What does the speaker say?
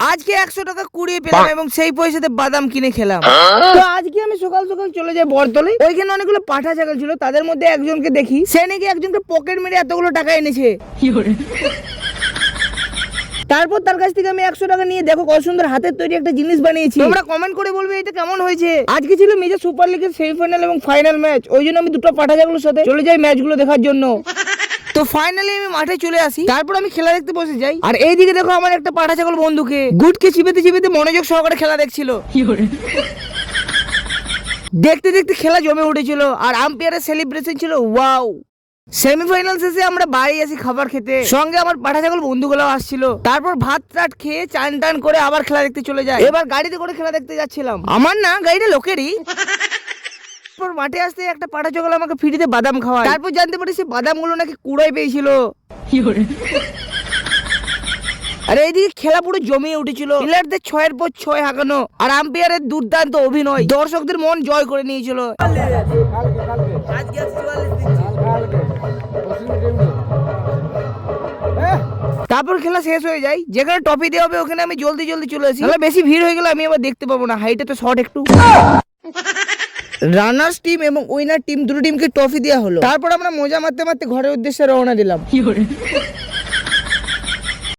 আজকে 100 টাকা কুড়িয়ে পেলাম এবং সেই পয়সাতে বাদাম কিনে খেলাম। তো আজকে আমি সকাল সকাল চলে যাই বরতলে। ওইখানে অনেকগুলো পাঠা ছাগল ছিল, তাদের মধ্যে একজনকে দেখি, সে নাকি একজনকে পকেট মেরে এতগুলো টাকা এনেছে। তারপর তার কাছ থেকে আমি 100 টাকা নিয়ে দেখো কত সুন্দর হাতের তৈরি একটা জিনিস বানিয়েছি। তোমরা কমেন্ট করে বলবে এটা কেমন হয়েছে। আজকে ছিল মেজর সুপার লিগের সেমিফাইনাল এবং ফাইনাল ম্যাচ, ওই জন্য আমি দুটো পাঠা ছাগলের সাথে চলে যাই ম্যাচগুলো দেখার জন্য। তো ফাইনালি আমি মাঠে চলে আসি, তারপর আমি খেলা দেখতে বসে যাই। আর এইদিকে দেখো আমার একটা পাঠা ছাগল বন্ধুকে গুটকে চিপেতে চিপেতে মনোযোগ সহকারে খেলা দেখছিল। দেখতে দেখতে খেলা জমে উঠেছিল আর আম্পায়ারের সেলিব্রেশন ছিল ওয়াও। সেমিফাইনাল শেষে আমরা বাড়ি আসি খাবার খেতে, সঙ্গে আমার পাঠা ছাগল বন্ধুগুলো আসছিল। তারপর ভাত টাট খেয়ে চান টান করে আবার খেলা দেখতে চলে যায়। এবার গাড়িতে করে খেলা দেখতে যাচ্ছিলাম, আমার না গাড়িটা লোকেরই। তারপর মাঠে আসতে একটা পাঠা ছাগল আমাকে ফ্রিতে বাদাম খাওয়ায়। তারপর জানতে পারি সে বাদামগুলো নাকি কুড়াই পেয়েছিল। আর এইদিকে খেলা পুরো জমিয়ে উঠেছিল, প্লেয়ারদের 6-এর পর 6 হাঁকানো আর আম্পায়ারের দুর্দান্ত অভিনয় দর্শকদের মন জয় করে নিয়েছিল। তারপর খেলা শেষ হয়ে যায়, যেখানে টপি দেওয়া হবে ওখানে আমি জলদি জলদি চলে আসি। বেশি ভিড় হয়ে গেলে আমি আবার দেখতে পাবো না, হাইটে তো শর্ট একটু। রানার্স টিম এবং উইনার টিম দুটো টিমকে ট্রফি দেওয়া হলো। তারপর আমরা মজা মারতে মারতে ঘরের উদ্দেশ্যে রওনা দিলাম।